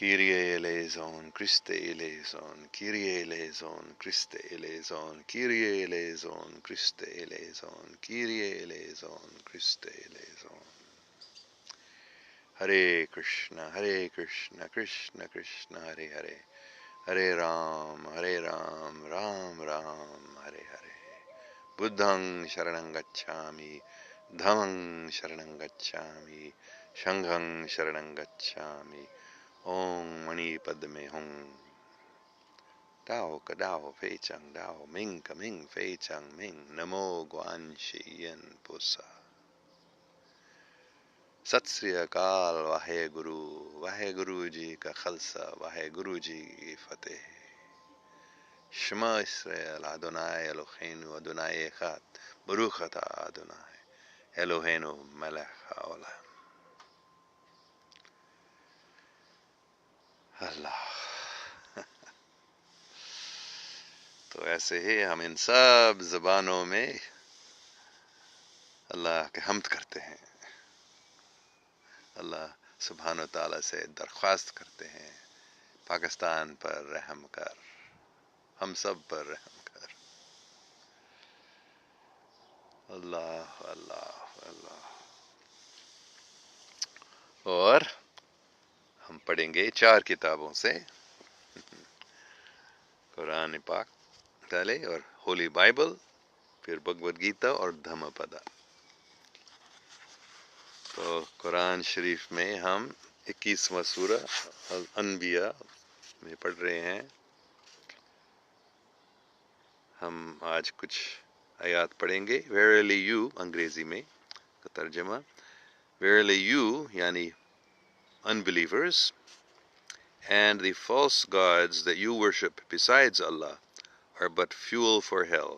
Kyrie eleison, Christe eleison, Kyrie eleison, Christe eleison, Kyrie eleison, Christe eleison, Kyrie eleison, Christe eleison. Hare Krishna, Krishna Krishna, Hare Hare, Hare Ram, Ram Ram, Hare Hare. Buddhang Sharanang Gacchami, Dhammang Sharanang Gacchami, Shanghang Sharanang Gacchami. Om Mani Padme Hum. Dao Ka Dao Fei Chang Dao Ming Ka Ming Fei Chang Ming. Namo Guan Shi Yen Pusa. Sat Sri Akal Vahe Guru Ji Ka Khalsa, Vahe Guru Ji Ki Fateh. Shema Israel Adonai Eloheinu Adonai Echad Baruch Atah Adonai Eloheinu Melech HaOlam. Allah. تو ایسے ہی ہم ان سب زبانوں میں اللہ کے حمد کرتے ہیں، اللہ سبحانہ و تعالیٰ سے درخواست کرتے ہیں پاکستان پر رحم کر، ہم سب پر رحم کر۔ اللہ اللہ اللہ۔ اور ہم پڑھیں گے 4 کتابوں سے، قرآن پاک پہلے اور ہولی بائبل، پھر بھگوت گیتا اور دھما پدا۔ تو قرآن شریف میں ہم 21واں سورہ الانبیاء میں پڑھ رہے ہیں۔ ہم آج کچھ آیات پڑھیں گے۔ Verily you انگریزی میں کا ترجمہ، Verily you یعنی unbelievers and the false gods that you worship besides Allah are but fuel for hell.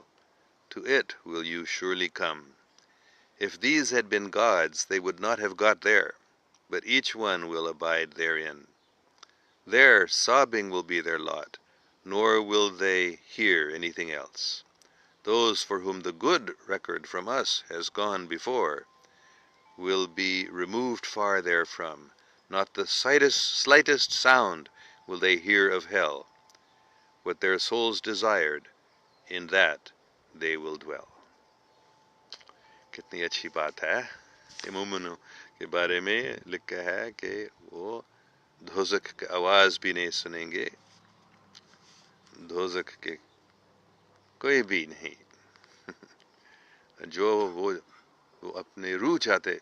To it will you surely come. If these had been gods, they would not have got there, but each one will abide therein. There sobbing will be their lot, nor will they hear anything else. Those for whom the good record from us has gone before will be removed far therefrom. Not the slightest sound will they hear of hell. What their souls desired, in that they will dwell. کتنی اچھی بات ہے۔ مومنوں کے بارے میں لکھا ہے کہ وہ دوزخ کی آواز بھی نہیں سنیں گے، دوزخ کے کوئی بھی نہیں، جو وہ اپنے روح چاہتے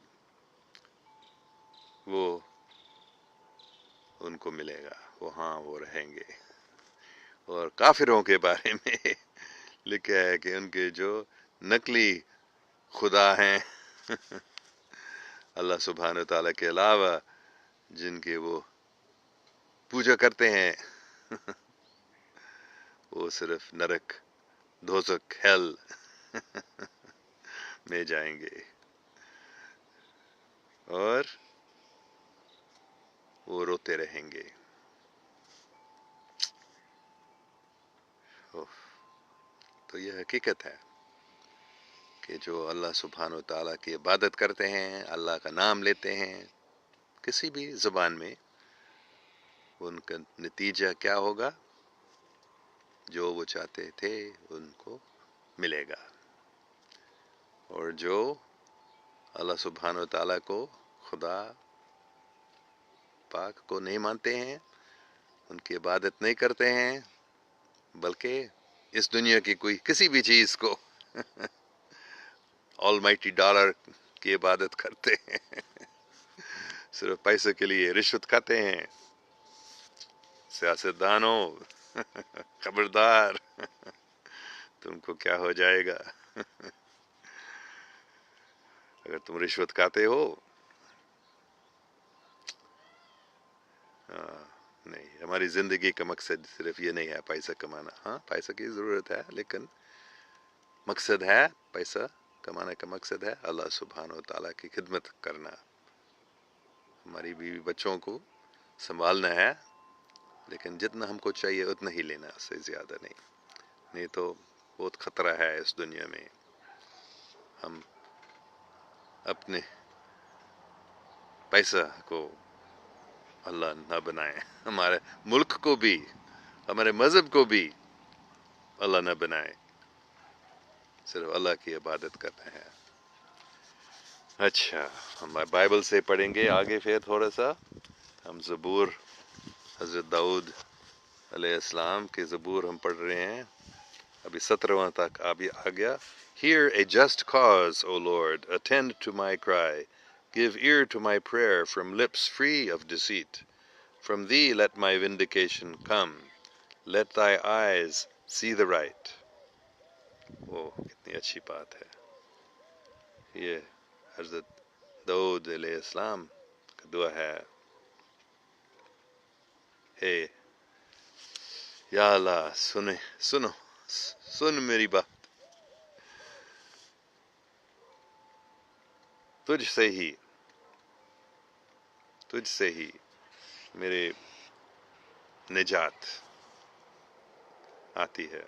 وہ ان کو ملے گا، وہاں وہ رہیں گے۔ اور کافروں کے بارے میں لکھا ہے کہ ان کے جو نقلی خدا ہیں اللہ سبحانہ تعالیٰ کے علاوہ، جن کے وہ پوجا کرتے ہیں وہ صرف نرک، دوزخ، ہیل میں جائیں گے، اور وہ روتے رہیں گے۔ تو یہ حقیقت ہے کہ جو اللہ سبحانہ و تعالیٰ کی عبادت کرتے ہیں، اللہ کا نام لیتے ہیں کسی بھی زبان میں، ان کا نتیجہ کیا ہوگا؟ جو وہ چاہتے تھے ان کو ملے گا۔ اور جو اللہ سبحانہ و تعالیٰ کو خدا پاک کو نہیں مانتے ہیں، ان کی عبادت نہیں کرتے ہیں، بلکہ اس دنیا کی کوئی کسی بھی چیز کو آل مائٹی ڈالر کی عبادت کرتے ہیں، صرف پیسے کے لیے رشوت کھاتے ہیں. سیاستدانوں خبردار، تم کو کیا ہو جائے گا اگر تم رشوت کھاتے ہو. نہیں، ہماری زندگی کا مقصد صرف یہ نہیں ہے پیسہ کمانا. ہاں، پیسہ کی ضرورت ہے، لیکن مقصد ہے، پیسہ کمانے کا مقصد ہے اللہ سبحانہ و تعالیٰ کی خدمت کرنا، ہماری بیوی بچوں کو سنبھالنا ہے، لیکن جتنا ہم کو چاہیے اتنا ہی لینا، اس سے زیادہ نہیں. نہیں تو بہت خطرہ ہے اس دنیا میں. ہم اپنے پیسہ کو اللہ نہ بنائیں، ہمارے ملک کو بھی، ہمارے مذہب کو بھی اللہ نہ بنائے، صرف اللہ کی عبادت کرنا ہے. اچھا، ہم بائبل سے پڑھیں گے آگے. پھر تھوڑا سا ہم زبور، حضرت داؤد علیہ السلام کے زبور ہم پڑھ رہے ہیں، ابھی 17واں تک ابھی آ گیا. Hear a just cause, O Lord, attend to my cry. Give ear to my prayer from lips free of deceit. From thee let my vindication come. Let thy eyes see the right. کتنی اچھی بات ہے. یہ حضرت داؤد علیہ السلام کا دعا ہے. ہے یا اللہ، سن میری بات. تجھ سے ہی میرے نجات آتی ہے.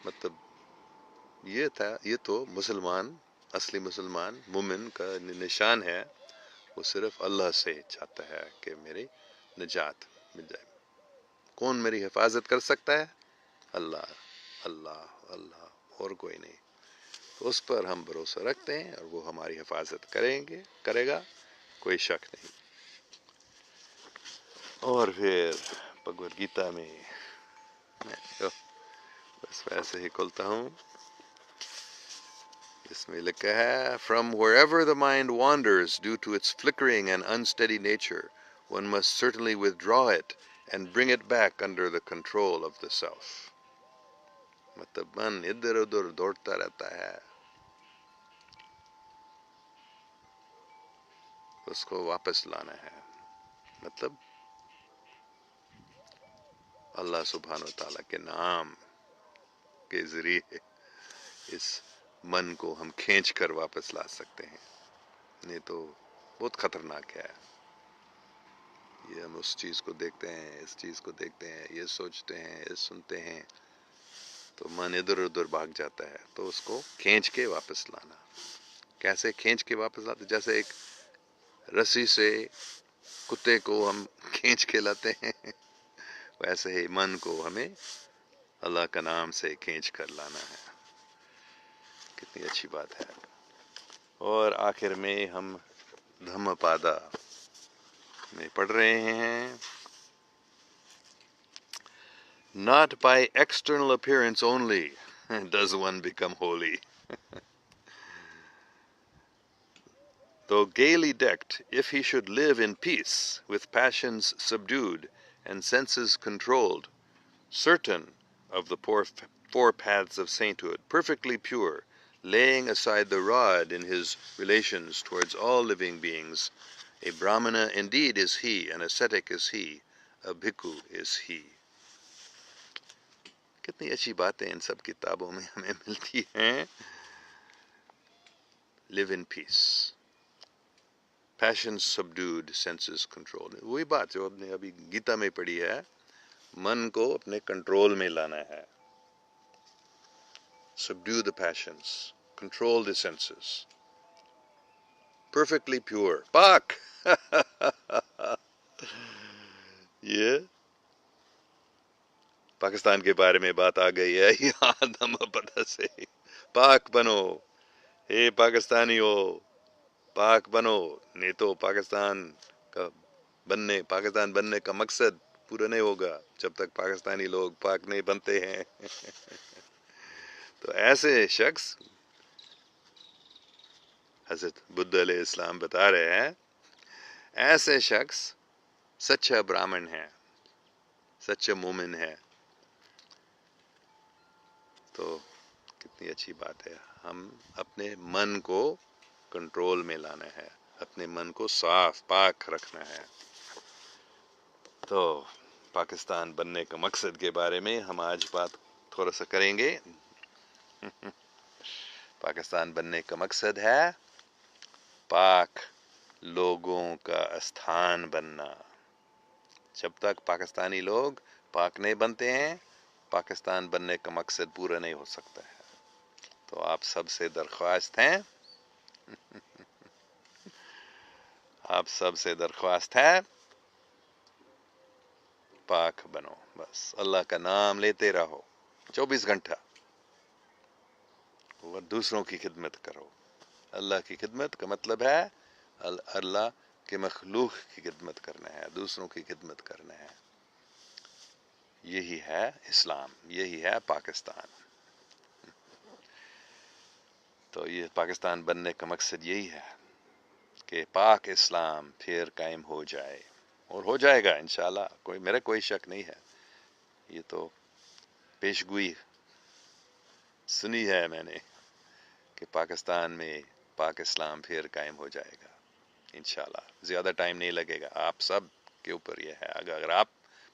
مطلب یہ تو مسلمان، اصلی مسلمان مومن کا نشان ہے، وہ صرف اللہ سے چاہتا ہے کہ میری نجات مل جائے. کون میری حفاظت کر سکتا ہے؟ اللہ، اللہ، اللہ، اور کوئی نہیں. تو اس پر ہم بھروسہ رکھتے ہیں اور وہ ہماری حفاظت کرے گا، کوئی شک نہیں. اور پھر بھگوت گیتا میں بس ویسے ہی کھولتا ہوں، اس میں لکھا ہے From wherever the mind wanders due to its flickering and unsteady nature, one must certainly withdraw it and bring it back under the control of the self. مطلب من ادھر ادھر دوڑتا رہتا ہے، اس کو واپس لانا ہے. مطلب اللہ سبحانہ و تعالیٰ کے نام کے ذریعے اس من کو ہم کھینچ کر واپس لا سکتے ہیں. نہیں تو بہت خطرناک ہے. یہ ہم اس چیز کو دیکھتے ہیں، اس چیز کو دیکھتے ہیں، یہ سوچتے ہیں، یہ سنتے ہیں، تو من ادھر ادھر بھاگ جاتا ہے. تو اس کو کھینچ کے واپس لانا. کیسے کھینچ کے واپس لاتے؟ جیسے ایک رسی سے کتے کو ہم کھینچ کے لاتے ہیں، ویسے ہی من کو ہمیں اللہ کا نام سے کھینچ کر لانا ہے. کتنی اچھی بات ہے. اور آخر میں ہم دھم پادا میں پڑھ رہے ہیں Not by external appearance only does one become holy. Though gaily decked, if he should live in peace, with passions subdued and senses controlled, certain of the four paths of sainthood, perfectly pure, laying aside the rod in his relations towards all living beings, a brahmana indeed is he, an ascetic is he, a bhikkhu is he. کتنی اچھی باتیں ان سب کتابوں میں ہمیں ملتی ہیں. Live in peace. Passions subdued, senses controlled. وہی بات جو ہم نے ابھی گیتا میں پڑھی ہے، من کو اپنے کنٹرول میں لانا ہے. Subdue the passions, control the senses. Perfectly pure. پاک. یہ پاکستان کے بارے میں بات آ گئی ہے یہاں دھم پدہ سے. پاک بنو، اے پاکستانی ہو، پاک بنو، نہیں تو پاکستان بننے کا مقصد پورا نہیں ہوگا جب تک پاکستانی لوگ پاک نہیں بنتے ہیں۔ تو ایسے شخص، حضرت بدھ علیہ السلام بتا رہے ہیں، ایسے شخص سچا برامن ہے، سچا مومن ہے۔ تو کتنی اچھی بات ہے، ہم اپنے من کو کنٹرول میں لانا ہے، اپنے من کو صاف پاک رکھنا ہے۔ تو پاکستان بننے کا مقصد کے بارے میں ہم آج بات تھوڑا سا کریں گے۔ پاکستان بننے کا مقصد ہے پاک لوگوں کا استھان بننا۔ جب تک پاکستانی لوگ پاک نہیں بنتے ہیں، پاکستان بننے کا مقصد پورا نہیں ہو سکتا ہے۔ تو آپ سب سے درخواست ہے، آپ سب سے درخواست ہے، پاک بنو، بس اللہ کا نام لیتے رہو 24 گھنٹہ، اور دوسروں کی خدمت کرو۔ اللہ کی خدمت کا مطلب ہے اللہ کے مخلوق کی خدمت کرنا ہے، دوسروں کی خدمت کرنا ہے۔ یہی ہے اسلام، یہی ہے پاکستان۔ تو یہ پاکستان بننے کا مقصد یہی ہے کہ پاک اسلام پھر قائم ہو جائے، اور ہو جائے گا انشاءاللہ، میرا کوئی شک نہیں ہے۔ یہ تو پیش گوئی سنی ہے میں نے کہ پاکستان میں پاک اسلام پھر قائم ہو جائے گا انشاءاللہ۔ زیادہ ٹائم نہیں لگے گا، آپ سب کے اوپر یہ ہے، اگر آپ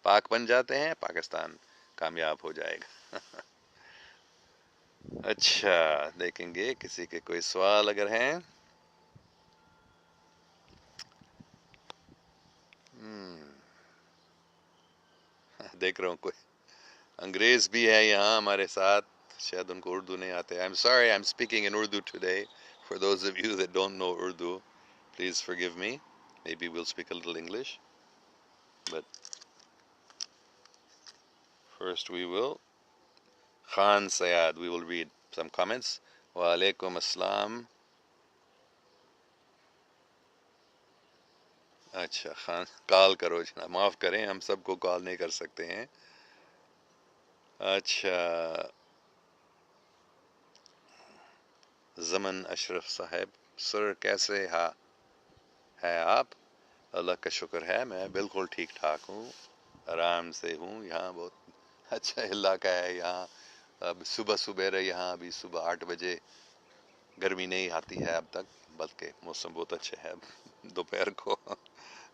پاک بن جاتے ہیں پاکستان کامیاب ہو جائے گا۔ اچھا، دیکھیں گے کسی کے کوئی سوال اگر ہیں۔ دیکھ رہا ہوں کوئی انگریز بھی ہے یہاں ہمارے ساتھ، شاید ان کو اردو نہیں آتے۔ I'm sorry, I'm speaking in Urdu today. For those of you that don't know Urdu, please forgive me. Maybe we'll speak a little English. But first we will. Khan Sayad, we will read some comments. Wa alaikum assalam. اچھا خان، کال کرو جناب، معاف کریں ہم سب کو کال نہیں کر سکتے ہیں۔ اچھا، زمن اشرف صاحب، سر کیسے ہے آپ؟ اللہ کا شکر ہے، میں بالکل ٹھیک ٹھاک ہوں، آرام سے ہوں۔ یہاں بہت اچھا علاقہ ہے، یہاں اب صبح سبیرے، یہاں ابھی صبح 8 بجے گرمی نہیں آتی ہے اب تک، بلکہ موسم بہت اچھا ہے۔ دوپہر کو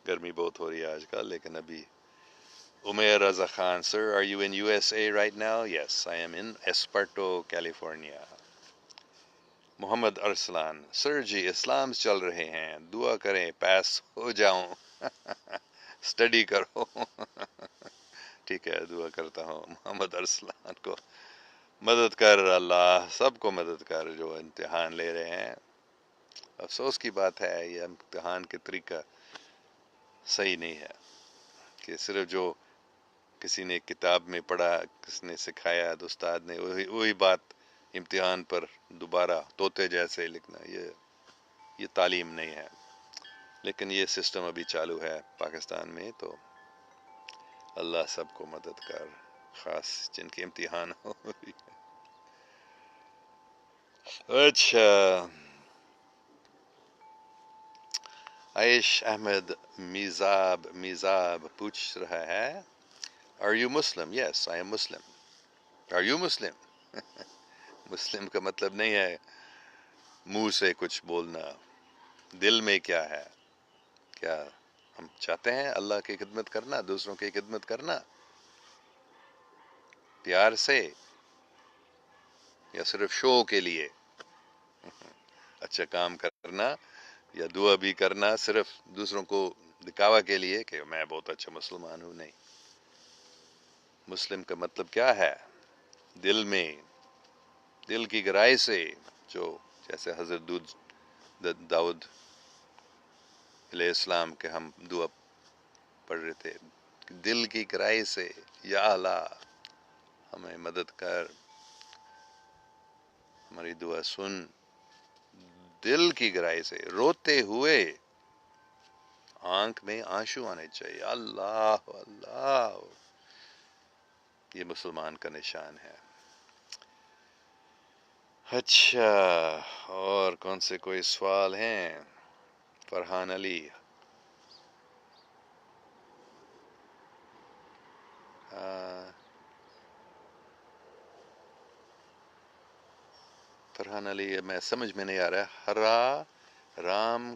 گرمی بہت ہو رہی ہے آج کل، لیکن ابھی۔ Umair Raza Khan, sir, are you in USA right now? Yes, I am in Esparto, California. محمد ارسلان، سر جی اسلام چل رہے ہیں، دعا کریں پاس ہو جاؤں۔ اسٹڈی کرو۔ ٹھیک ہے، دعا کرتا ہوں محمد ارسلان کو مدد کر، اللہ سب کو مدد کر جو امتحان لے رہے ہیں۔ افسوس کی بات ہے، یہ امتحان کے طریقہ صحیح نہیں ہے کہ صرف جو کسی نے کتاب میں پڑھا، کس نے سکھایا، استاد نے وہی بات امتحان پر دوبارہ طوطے جیسے لکھنا، یہ تعلیم نہیں ہے۔ لیکن یہ سسٹم ابھی چالو ہے پاکستان میں، تو اللہ سب کو مدد کر، خاص جن کے امتحان ہو۔ اچھا، عائش احمد میزاب پوچھ رہا ہے، Are you Muslim? Yes, I am Muslim. Are you Muslim? مسلم کا مطلب نہیں ہے منہ سے کچھ بولنا، دل میں کیا ہے؟ کیا ہم چاہتے ہیں اللہ کی خدمت کرنا، دوسروں کی خدمت کرنا پیار سے، یا صرف شو کے لیے اچھا کام کرنا، یا دعا بھی کرنا صرف دوسروں کو دکھاوا کے لیے کہ میں بہت اچھا مسلمان ہوں؟ نہیں، مسلم کا مطلب کیا ہے؟ دل میں، دل کی گہرائی سے، جو جیسے حضرت داؤد علیہ السلام کے ہم دعا پڑھ رہے تھے، دل کی گہرائی سے، یا اللہ ہمیں مدد کر، ہماری دعا سن، دل کی گہرائی سے روتے ہوئے آنکھ میں آنسو آنے چاہیے. اللہ اللہ، یہ مسلمان کا نشان ہے. اچھا، اور کون سے کوئی سوال ہیں؟ فرحان علی. فرحان علی، میں سمجھ میں نہیں آ رہا. رام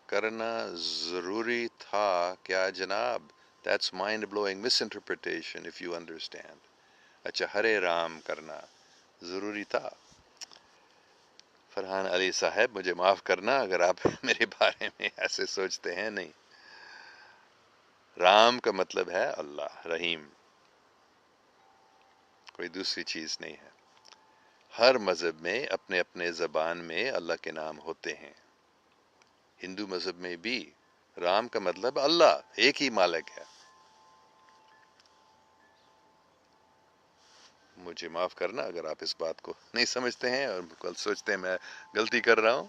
کرنا ضروری تھا کیا جناب؟ That's mind blowing misinterpretation if you understand. اچھا، ہرے رام کرنا ضروری تھا. فرحان علی صاحب، مجھے معاف کرنا اگر آپ میرے بارے میں ایسے سوچتے ہیں. نہیں، رام کا مطلب ہے اللہ، رحیم، کوئی دوسری چیز نہیں ہے. ہر مذہب میں اپنے اپنے زبان میں اللہ کے نام ہوتے ہیں. ہندو مذہب میں بھی رام کا مطلب اللہ، ایک ہی مالک ہے. مجھے معاف کرنا اگر آپ اس بات کو نہیں سمجھتے ہیں اور کل سوچتے ہیں میں غلطی کر رہا ہوں.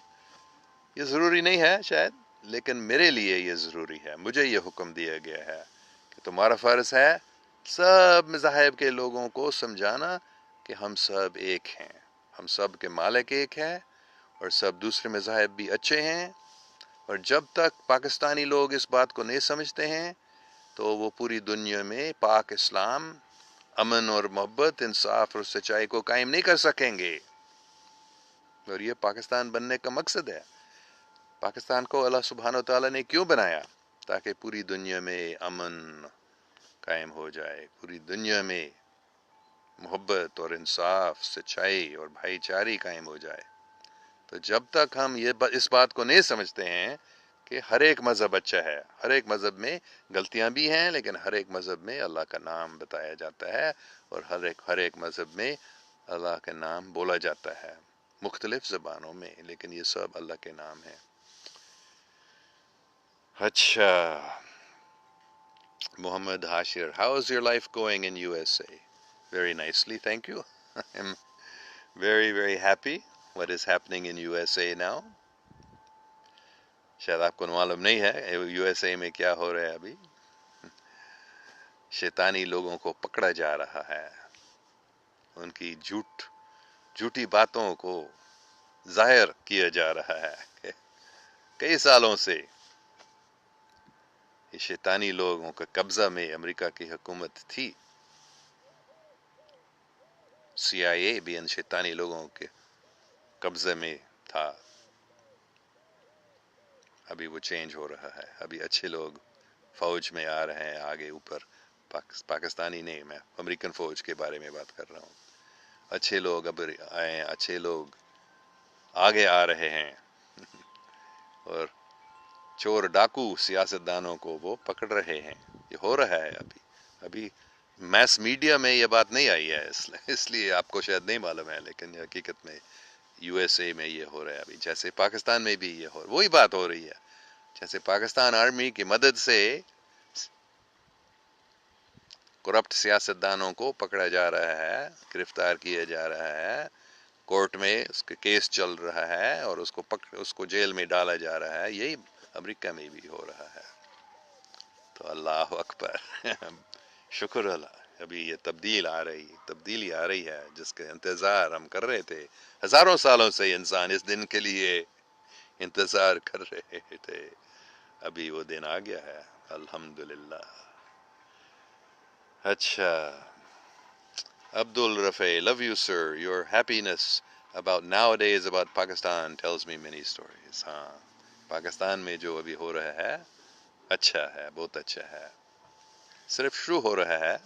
یہ ضروری نہیں ہے شاید، لیکن میرے لیے یہ ضروری ہے. مجھے یہ حکم دیا گیا ہے کہ تمہارا فرض ہے سب مذاہب کے لوگوں کو سمجھانا کہ ہم سب ایک ہیں، ہم سب کے مالک ایک ہے، اور سب دوسرے مذاہب بھی اچھے ہیں. اور جب تک پاکستانی لوگ اس بات کو نہیں سمجھتے ہیں تو وہ پوری دنیا میں پاک اسلام، امن اور محبت، انصاف اور سچائی کو قائم نہیں کر سکیں گے. اور یہ پاکستان بننے کا مقصد ہے. پاکستان کو اللہ سبحانہ و تعالیٰ نے کیوں بنایا؟ تاکہ پوری دنیا میں امن قائم ہو جائے، پوری دنیا میں محبت اور انصاف، سچائی اور بھائی چارگی قائم ہو جائے. تو جب تک ہم اس بات کو نہیں سمجھتے ہیں کہ ہر ایک مذہب اچھا ہے، ہر ایک مذہب میں غلطیاں بھی ہیں، لیکن ہر ایک مذہب میں اللہ کا نام بتایا جاتا ہے، اور ہر ایک مذہب میں اللہ کا نام بولا جاتا ہے مختلف زبانوں میں، لیکن یہ سب اللہ کے نام ہیں. اچھا، محمد Hashir, how is your life going in USA? Very nicely, thank you. I'm very, very happy what is happening in USA now. شاید آپ کو معلوم نہیں ہے یو ایس اے میں کیا ہو رہا ہے ابھی. شیطانی لوگوں کو پکڑا جا رہا ہے، ان کی جھوٹی باتوں کو ظاہر کیا جا رہا ہے کہ کئی سالوں سے یہ شیطانی لوگوں کا قبضہ میں امریکہ کی حکومت تھی. سی آئی اے بھی ان شیطانی لوگوں کے قبضے میں تھا. ابھی وہ چینج ہو رہا ہے، ابھی اچھے لوگ فوج میں آ رہے ہیں آگے اوپر. پاکستانی نہیں، میں امریکن فوج کے بارے میں بات کر رہا ہوں. اچھے لوگ اب آئے ہیں، اچھے لوگ آگے آ رہے ہیں، اور چور ڈاکو سیاستدانوں کو وہ پکڑ رہے ہیں. یہ ہو رہا ہے ابھی میس میڈیا میں یہ بات نہیں آئی ہے، اس لیے آپ کو شاید نہیں معلوم ہے، لیکن حقیقت میں یو ایس اے میں یہ ہو رہا ہے ابھی. جیسے پاکستان میں بھی یہ وہی بات ہو رہی ہے. جیسے پاکستان آرمی کی مدد سے کرپٹ سیاستدانوں کو پکڑا جا رہا ہے، گرفتار کیا جا رہا ہے، کورٹ میں اس کا کیس چل رہا ہے، اور اس کو جیل میں ڈالا جا رہا ہے. یہی امریکہ میں بھی ہو رہا ہے. تو اللہ اکبر شکر اللہ، ابھی یہ تبدیلی آ رہی ہے جس کا انتظار ہم کر رہے تھے. ہزاروں سالوں سے انسان اس دن کے لیے انتظار کر رہے تھے. ابھی وہ دن آ گیا ہے، الحمدللہ. اچھا، عبد الرفیع، love you sir, your happiness about nowadays about Pakistan tells me many stories. ہاں، پاکستان میں جو ابھی ہو رہا ہے اچھا ہے، بہت اچھا ہے. صرف شروع ہو رہا ہے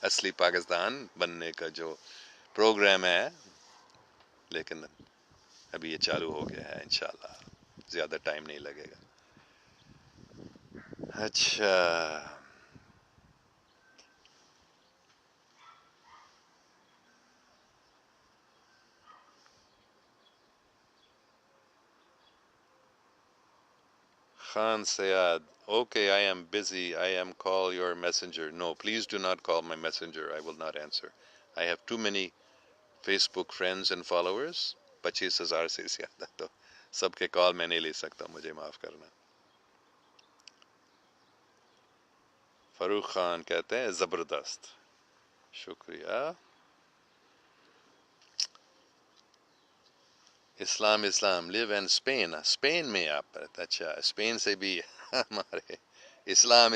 اصلی پاکستان بننے کا جو پروگرام ہے، لیکن ابھی یہ چالو ہو گیا ہے. انشاءاللہ زیادہ ٹائم نہیں لگے گا. اچھا، Khan Sayad, okay, I am busy. I am call your messenger. No, please do not call my messenger. I will not answer. I have too many Facebook friends and followers. 25,000 سے زیادہ تو سب کے کال میں نہیں لے سکتا، مجھے معاف کرنا. فاروق خان کہتے ہیں زبردست، شکریہ. اسلام لیو ان اسپین. اسپین میں آپ رہتے؟ اچھا، اسپین سے بھی ہمارے اسلام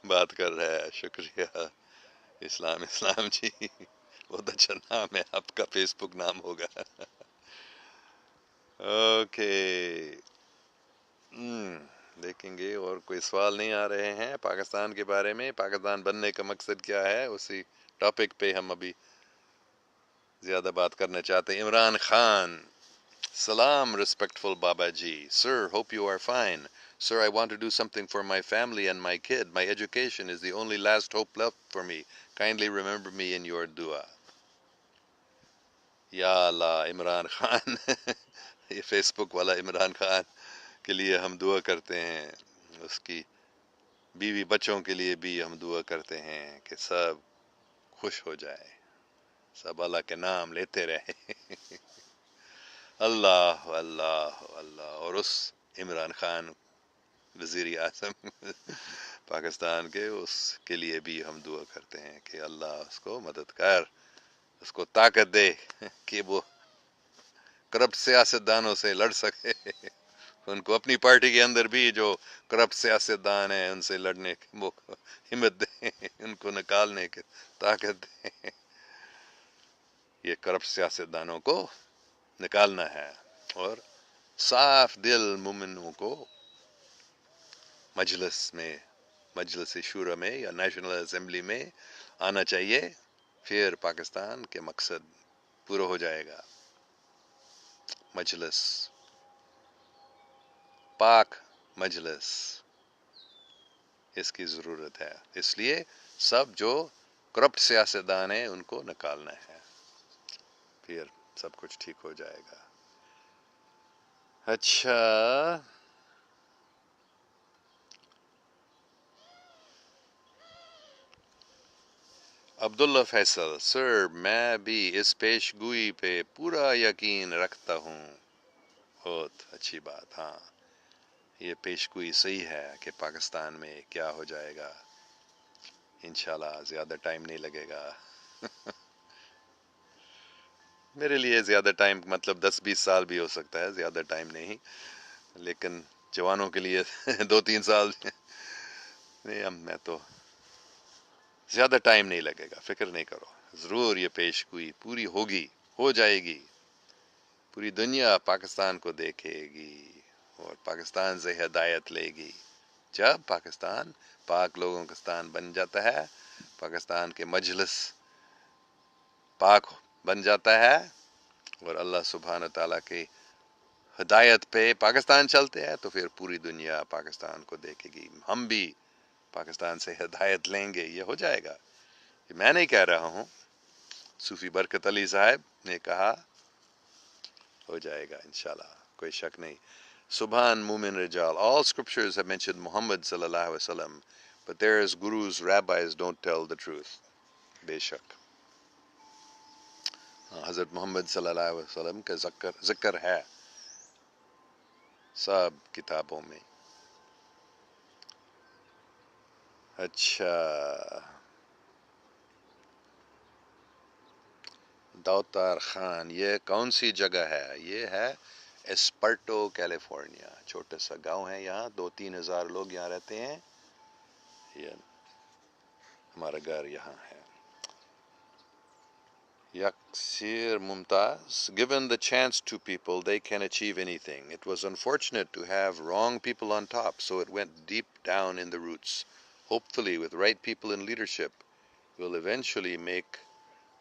بات کر رہا ہے. شکریہ اسلام جی، بہت اچھا نام ہے آپ کا، فیس بک نام ہوگا. اوکے، دیکھیں گے اور کوئی سوال نہیں آ رہے ہیں پاکستان کے بارے میں. پاکستان بننے کا مقصد کیا ہے، اسی ٹاپک پہ ہم ابھی زیادہ بات کرنا چاہتے ہیں. Imran Khan, Salam, respectful Babaji. Sir, hope you are fine. Sir, I want to do something for my family and my kid. My education is the only last hope left for me. Kindly remember me in your dua. Ya Allah, Imran Khan. یہ face بک والا عمران خان کے لیے ہم دعا کرتے ہیں، اس کی بیوی بچوں کے لیے بھی ہم دعا کرتے ہیں کہ سب خوش ہو جائے، سب اللہ کے نام لیتے رہے. اللہ اللہ اللہ. اور اس عمران خان وزیر اعظم پاکستان کے، اس کے لیے بھی ہم دعا کرتے ہیں کہ اللہ اس کو مدد کر، اس کو طاقت دے کہ وہ کرپٹ سیاستدانوں سے لڑ سکے. ان کو اپنی پارٹی کے اندر بھی جو کرپٹ سیاستدان ہیں ان سے لڑنے کی وہ ہمت دیں، ان کو نکالنے کی طاقت دیں. یہ کرپٹ سیاستدانوں کو نکالنا ہے اور صاف دل مومنوں کو مجلس شورا میں یا نیشنل اسمبلی میں آنا چاہیے. پھر پاکستان کے مقصد پورا ہو جائے گا. مجلس، پاک مجلس، اس کی ضرورت ہے. اس لیے سب جو کرپٹ سیاستدان ہیں ان کو نکالنا ہے، پھر سب کچھ ٹھیک ہو جائے گا. اچھا، عبداللہ فیصل، سر میں بھی اس پیش گوئی پہ پورا یقین رکھتا ہوں. بہت اچھی بات. ہاں، یہ پیش گوئی صحیح ہے کہ پاکستان میں کیا ہو جائے گا. انشاءاللہ زیادہ ٹائم نہیں لگے گا. میرے لیے زیادہ ٹائم مطلب 10-20 سال بھی ہو سکتا ہے، زیادہ ٹائم نہیں. لیکن جوانوں کے لیے 2-3 سال نہیں. میں تو زیادہ ٹائم نہیں لگے گا، فکر نہیں کرو. ضرور یہ پیش گوئی پوری ہوگی، ہو جائے گی. پوری دنیا پاکستان کو دیکھے گی اور پاکستان سے ہدایت لے گی. جب پاکستان پاک لوگوں کا ستان بن جاتا ہے، پاکستان کے مجلس پاک بن جاتا ہے اور اللہ سبحانہ تعالیٰ کی ہدایت پہ پاکستان چلتے ہیں، تو پھر پوری دنیا پاکستان کو دیکھے گی. ہم بھی پاکستان سے ہدایت لیں گے. یہ ہو جائے گا. یہ میں نہیں کہہ رہا ہوں، صوفی برکت علی صاحب نے کہا. ہو جائے گا انشاءاللہ، کوئی شک نہیں. Subhan Mumin Rijal. All scriptures have mentioned Muhammad sallallahu alaihi wasallam, but there is gurus, rabbis don't tell the truth. بے شک حضرت محمد صلی اللہ علیہ وسلم کا ذکر ہے سب کتابوں میں. اچھا، دوتار خان، یہ کون سی جگہ ہے؟ یہ ہے اسپرٹو کیلیفورنیا. چھوٹا سا گاؤں ہے یہاں، 2-3 ہزار لوگ یہاں رہتے ہیں. یہ ہمارا گھر یہاں ہے. Yaksir Mumtaz, given the chance to people, they can achieve anything. It was unfortunate to have wrong people on top, so it went deep down in the roots. Hopefully, with right people in leadership, we'll eventually make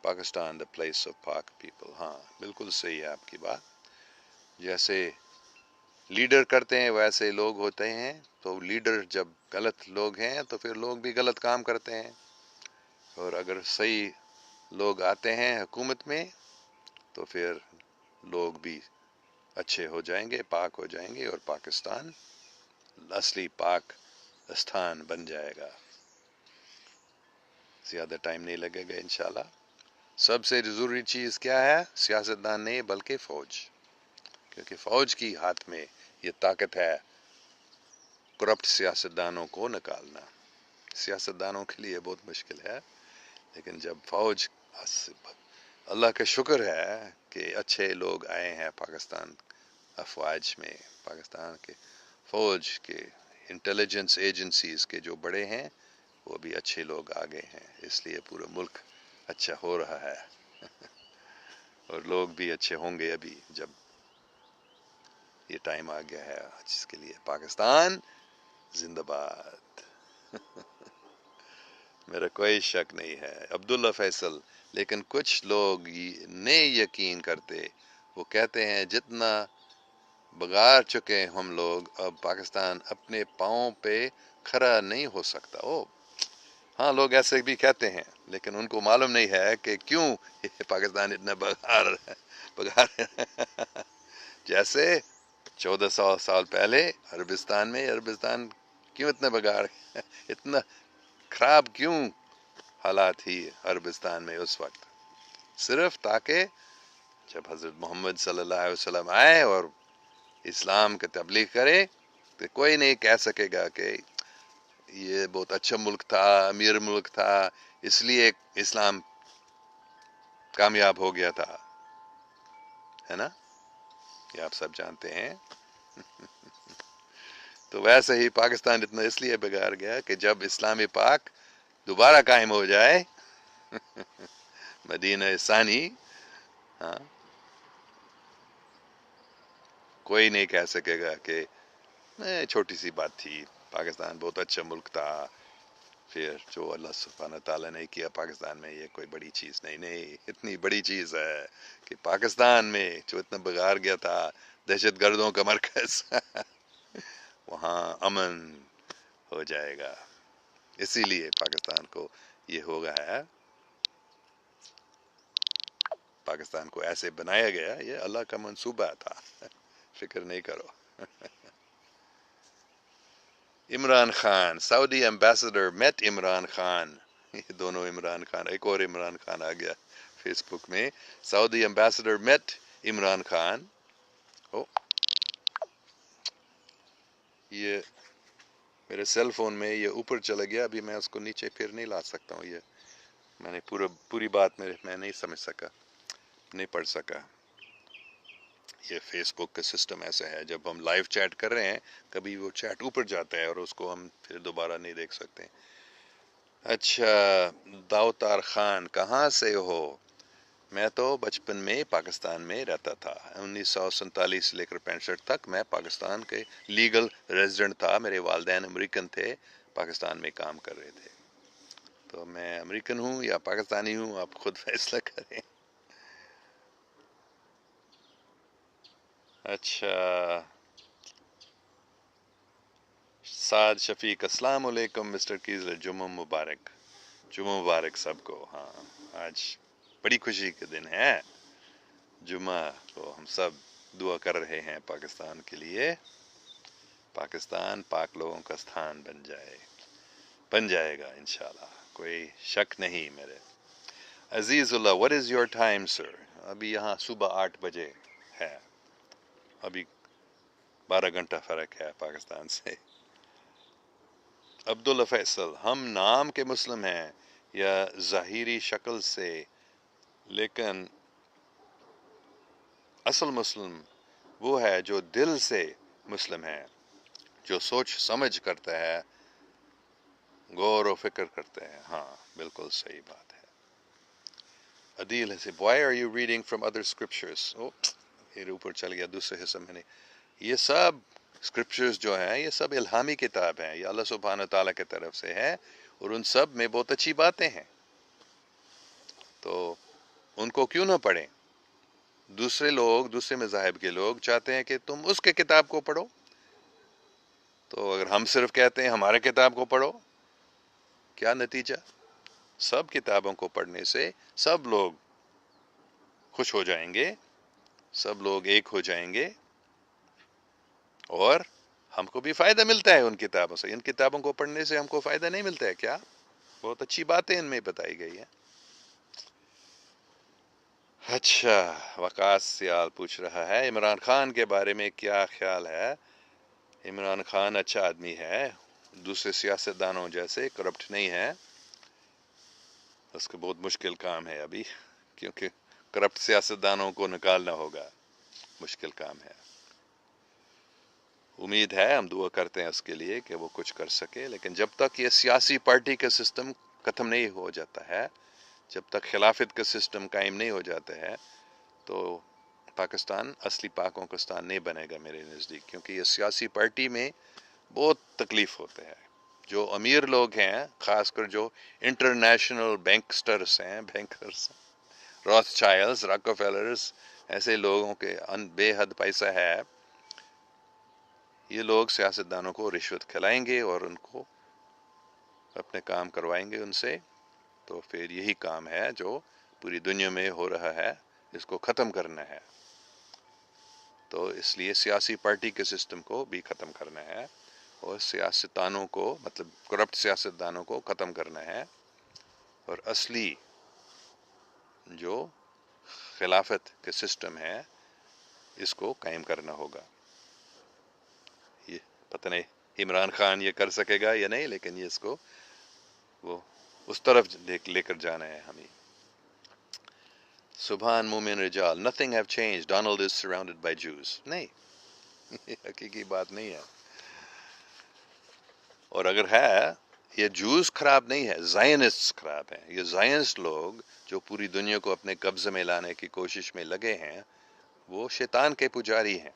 Pakistan the place of Pak people. ہاں بالکل صحیح ہے آپ کی بات. جیسے leader کرتے ہیں ویسے لوگ ہوتے ہیں. تو لیڈر جب غلط لوگ ہیں تو پھر لوگ بھی غلط کام کرتے ہیں. اور اگر صحیح لوگ آتے ہیں حکومت میں تو پھر لوگ بھی اچھے ہو جائیں گے، پاک ہو جائیں گے، اور پاکستان اصلی پاک استھان بن جائے گا. زیادہ ٹائم نہیں لگے گا انشاءاللہ. سب سے ضروری چیز کیا ہے؟ سیاستدان نہیں بلکہ فوج. کیونکہ فوج کی ہاتھ میں یہ طاقت ہے کرپٹ سیاستدانوں کو نکالنا. سیاستدانوں کے لیے بہت مشکل ہے، لیکن جب فوج، اللہ کا شکر ہے کہ اچھے لوگ آئے ہیں پاکستان افواج میں، پاکستان کے فوج کے انٹیلیجنس ایجنسیز کے جو بڑے ہیں وہ بھی اچھے لوگ آ گئے ہیں، اس لیے پورا ملک اچھا ہو رہا ہے اور لوگ بھی اچھے ہوں گے ابھی جب یہ ٹائم آ گیا ہے جس کے لیے. پاکستان زندہ باد. میرا کوئی شک نہیں ہے. عبداللہ فیصل، لیکن کچھ لوگ نہیں یقین کرتے، وہ کہتے ہیں جتنا بگاڑ چکے ہم لوگ اب پاکستان اپنے پاؤں پہ کھڑا نہیں ہو سکتا. ہاں، لوگ ایسے بھی کہتے ہیں، لیکن ان کو معلوم نہیں ہے کہ کیوں پاکستان اتنا بگاڑ جیسے 1400 سال پہلے عربستان کیوں اتنا بگاڑ اتنا خراب کیوں حالات تھی عربستان میں اس وقت؟ صرف تاکہ جب حضرت محمد صلی اللہ علیہ وسلم آئے اور اسلام کا تبلیغ کرے تو کوئی نہیں کہہ سکے گا کہ یہ بہت اچھا ملک تھا، امیر ملک تھا، اس لیے اسلام کامیاب ہو گیا تھا، ہے نا؟ یہ آپ سب جانتے ہیں. تو ویسے ہی پاکستان اتنا اس لیے بگاڑ گیا کہ جب اسلامی پاک دوبارہ قائم ہو جائے مدینہ ثانی، ہاں، کوئی نہیں کہہ سکے گا کہ چھوٹی سی بات تھی، پاکستان بہت اچھا ملک تھا، پھر جو اللہ سبحانہ تعالیٰ نے کیا پاکستان میں یہ کوئی بڑی چیز نہیں، اتنی بڑی چیز ہے کہ پاکستان میں جو اتنا بگاڑ گیا تھا، دہشت گردوں کا مرکز وہاں امن ہو جائے گا. اسی لیے پاکستان کو یہ ہو گیا ہے، پاکستان کو ایسے بنایا گیا، یہ اللہ کا منصوبہ تھا، فکر نہیں کرو. عمران خان، سعودی ایمبیسڈر میٹ عمران خان. یہ دونوں عمران خان، ایک اور عمران خان آ گیا فیس بک میں. سعودی ایمبیسڈر میٹ عمران خان. یہ میرے سیل فون میں یہ اوپر چلا گیا، ابھی میں اس کو نیچے پھر نہیں لا سکتا ہوں. یہ میں نے پوری بات میں نہیں سمجھ سکا، نہیں پڑھ سکا. یہ فیس بک کا سسٹم ایسا ہے، جب ہم لائیو چیٹ کر رہے ہیں کبھی وہ چیٹ اوپر جاتا ہے اور اس کو ہم پھر دوبارہ نہیں دیکھ سکتے. اچھا، داؤتار خان، کہاں سے ہو؟ میں تو بچپن میں پاکستان میں رہتا تھا. 1947 سے لے کر 65 تک میں پاکستان کے لیگل ریزیڈنٹ تھا. میرے والدین امریکن تھے، پاکستان میں کام کر رہے تھے. تو میں امریکن ہوں یا پاکستانی ہوں، آپ خود فیصلہ کریں. اچھا، سعد شفیق، السلام علیکم مسٹر کیزر، جمعہ مبارک. جمعہ مبارک سب کو. ہاں، آج بڑی خوشی کے دن ہے. جمعہ کو ہم سب دعا کر رہے ہیں پاکستان کے لیے، پاکستان پاک لوگوں کا ستھان بن جائے گا انشاءاللہ، کوئی شک نہیں. میرے عزیز اللہ، what is your time sir؟ ابھی یہاں صبح 8 بجے ہے، ابھی 12 گھنٹہ فرق ہے پاکستان سے. عبداللہ فیصل، ہم نام کے مسلم ہیں یا ظاہری شکل سے، لیکن اصل مسلم وہ ہے جو دل سے مسلم ہے، جو سوچ سمجھ کرتا ہے، غور و فکر کرتے ہیں. ہاں، بالکل صحیح بات ہے. عدیل ہے، why are you reading from other scriptures؟ یہ اوپر چل گیا دوسرے حصہ میں. یہ سب اسکرپچرز جو ہیں یہ سب الہامی کتاب ہیں، یہ اللہ سبحانہ تعالیٰ کی طرف سے ہے، اور ان سب میں بہت اچھی باتیں ہیں، تو ان کو کیوں نہ پڑھیں؟ دوسرے مذاہب کے لوگ چاہتے ہیں کہ تم اس کے کتاب کو پڑھو، تو اگر ہم صرف کہتے ہیں ہمارے کتاب کو پڑھو، کیا نتیجہ؟ سب کتابوں کو پڑھنے سے سب لوگ خوش ہو جائیں گے، سب لوگ ایک ہو جائیں گے، اور ہم کو بھی فائدہ ملتا ہے ان کتابوں سے. ان کتابوں کو پڑھنے سے ہم کو فائدہ نہیں ملتا ہے کیا؟ بہت اچھی باتیں ان میں بتائی گئی ہیں. اچھا، وقاص سیال پوچھ رہا ہے عمران خان کے بارے میں کیا خیال ہے؟ عمران خان اچھا آدمی ہے، دوسرے سیاستدانوں جیسے کرپٹ نہیں ہے. اس کا بہت مشکل کام ہے ابھی، کیونکہ کرپٹ سیاستدانوں کو نکالنا ہوگا، مشکل کام ہے. امید ہے، ہم دعا کرتے ہیں اس کے لیے کہ وہ کچھ کر سکے، لیکن جب تک یہ سیاسی پارٹی کا سسٹم ختم نہیں ہو جاتا ہے، جب تک خلافت کا سسٹم قائم نہیں ہو جاتا ہے، تو پاکستان اصلی پاکستان نہیں بنے گا میرے نزدیک. کیونکہ یہ سیاسی پارٹی میں بہت تکلیف ہوتے ہیں. جو امیر لوگ ہیں، خاص کر جو انٹرنیشنل بینکسٹرس ہیں، بینکرس، روتھ چائلڈز، راکفیلرز، ایسے لوگوں کے بے حد پیسہ ہے. یہ لوگ سیاستدانوں کو رشوت کھلائیں گے اور ان کو اپنے کام کروائیں گے ان سے. تو پھر یہی کام ہے جو پوری دنیا میں ہو رہا ہے، اس کو ختم کرنا ہے. تو اس لیے سیاسی پارٹی کے سسٹم کو بھی ختم کرنا ہے، اور سیاستدانوں کو، مطلب کرپٹ سیاستدانوں کو ختم کرنا ہے، اور اصلی جو خلافت کے سسٹم ہے اس کو قائم کرنا ہوگا. یہ پتہ نہیں عمران خان یہ کر سکے گا یا نہیں، لیکن یہ اس کو وہ اس طرف لے کر جانا ہے ہمیں. سبحان مومن رجال، nothing have changed, Donald is surrounded by Jews. نہیں، یہ حقیقی بات نہیں ہے. اور اگر ہے، یہ جوز خراب نہیں ہے، زائنسٹ خراب ہیں. یہ زائنسٹ لوگ جو پوری دنیا کو اپنے قبضے میں لانے کی کوشش میں لگے ہیں، وہ شیطان کے پجاری ہیں.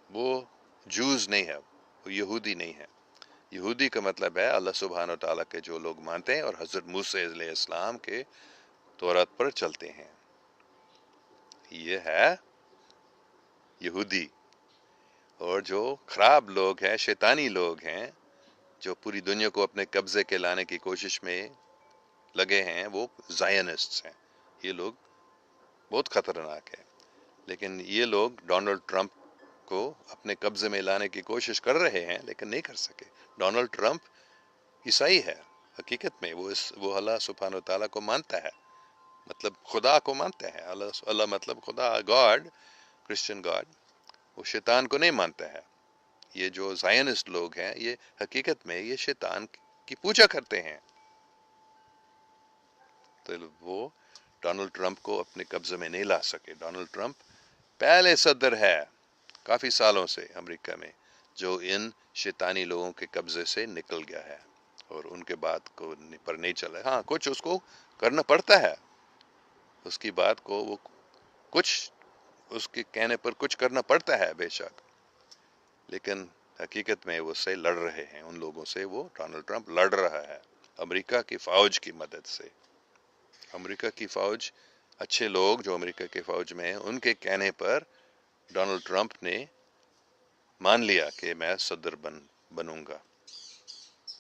وہ جوز نہیں ہے، وہ یہودی نہیں ہے. یہودی کا مطلب ہے اللہ سبحانہ و تعالیٰ کے جو لوگ مانتے ہیں اور حضرت موسیٰ علیہ السلام کے تورات پر چلتے ہیں. یہ ہے یہودی. اور جو خراب لوگ ہیں، شیطانی لوگ ہیں، جو پوری دنیا کو اپنے قبضے کے لانے کی کوشش میں لگے ہیں، وہ زائنسٹس ہیں. یہ لوگ بہت خطرناک ہیں. لیکن یہ لوگ ڈونلڈ ٹرمپ کو اپنے قبضے میں لانے کی کوشش کر رہے ہیں، لیکن نہیں کر سکے. ڈونلڈ ٹرمپ عیسائی ہے حقیقت میں، وہ اللہ سبحانہ و تعالیٰ کو مانتا ہے، مطلب خدا کو مانتا ہے. اللہ مطلب خدا، گاڈ، کرسچن گاڈ. وہ شیطان کو نہیں مانتا ہے. یہ جو زائنسٹ لوگ ہیں، یہ حقیقت میں یہ شیطان کی پوجا کرتے ہیں. تو وہ ڈونلڈ ٹرمپ کو اپنے قبضے میں نہیں لا سکے. ڈونلڈ ٹرمپ پہلے صدر ہے کافی سالوں سے امریکہ میں، جو ان شیطانی لوگوں کے قبضے سے نکل گیا ہے اور ان کے بات کو پر نہیں چلا. ہاں، کچھ اس کو کرنا پڑتا ہے، اس کی بات کو وہ کچھ، اس کے کہنے پر کچھ کرنا پڑتا ہے بے شک. لیکن حقیقت میں وہ اس سے لڑ رہے ہیں، ان لوگوں سے وہ ڈونلڈ ٹرمپ لڑ رہا ہے امریکہ کی فوج کی مدد سے. امریکہ کی فوج، اچھے لوگ جو امریکہ کی فوج میں ہیں، ان کے کہنے پر ڈونلڈ ٹرمپ نے مان لیا کہ میں صدر بنوں گا.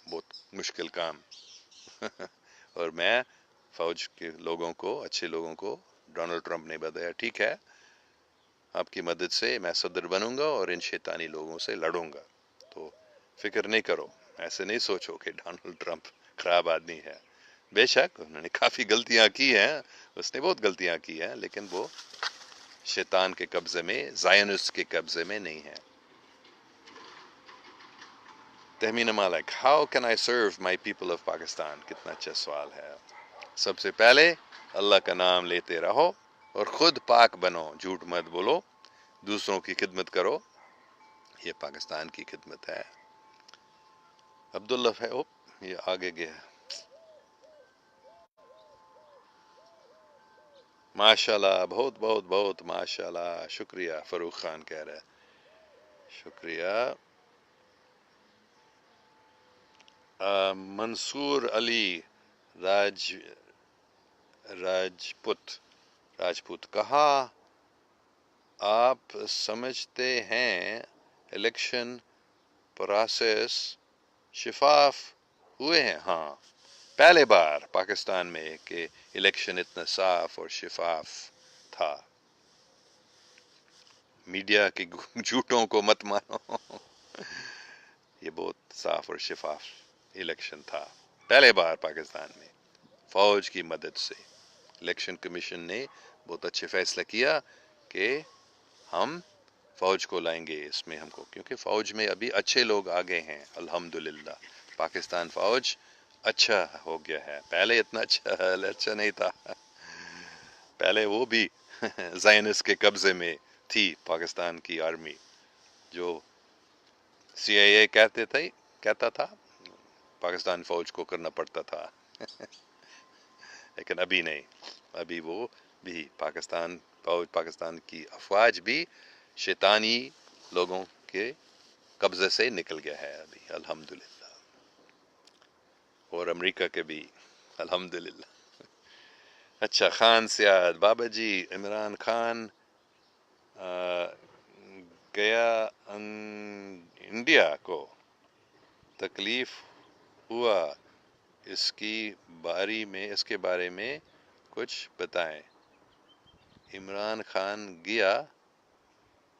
بہت مشکل کام. اور میں فوج کے لوگوں کو، اچھے لوگوں کو ڈونلڈ ٹرمپ نے بتایا ٹھیک ہے، آپ کی مدد سے میں صدر بنوں گا اور ان شیطانی لوگوں سے لڑوں گا. تو فکر نہیں کرو، ایسے نہیں سوچو کہ ڈونلڈ ٹرمپ خراب آدمی ہے. بے شک انہوں نے کافی غلطیاں کی ہیں، اس نے بہت غلطیاں کی ہیں، لیکن وہ شیطان کے قبضے میں، زائنسٹ کے قبضے میں نہیں ہے. Tehmeen Malik, how can I serve my people of Pakistan? کتنا اچھا سوال ہے. سب سے پہلے اللہ کا نام لیتے رہو اور خود پاک بنو، جھوٹ مت بولو، دوسروں کی خدمت کرو. یہ پاکستان کی خدمت ہے. عبداللہ ہے، یہ آگے گیا. ماشاء اللہ، بہت بہت بہت ماشاء اللہ، شکریہ. فاروق خان کہہ رہا ہے شکریہ. منصور علی راجپوت کہا آپ سمجھتے ہیں الیکشن پروسیس شفاف ہوئے ہیں؟ ہاں، پہلے بار پاکستان میں کہ الیکشن اتنا صاف اور شفاف تھا. میڈیا کے جھوٹوں کو مت مانو. یہ بہت صاف اور شفاف الیکشن تھا پہلے بار پاکستان میں، فوج کی مدد سے. الیکشن کمیشن نے بہت اچھے فیصلہ کیا کہ ہم فوج کو لائیں گے اس میں ہم کو، کیونکہ فوج میں ابھی اچھے لوگ آ گئے ہیں الحمدللہ. پاکستان فوج اچھا ہو گیا ہے، پہلے اتنا اچھا نہیں تھا. پہلے وہ بھی زائنس کے قبضے میں تھی پاکستان کی آرمی، جو سی آئی اے کہتا تھا پاکستان فوج کو کرنا پڑتا تھا. لیکن ابھی نہیں، ابھی وہ بھی پاکستان کی افواج بھی شیطانی لوگوں کے قبضے سے نکل گیا ہے ابھی الحمدللہ، اور امریکہ کے بھی الحمدللہ. اچھا، خان سیاد بابا جی، عمران خان گیا انڈیا کو، تکلیف ہوا، اس کے بارے میں کچھ بتائیں. عمران خان گیا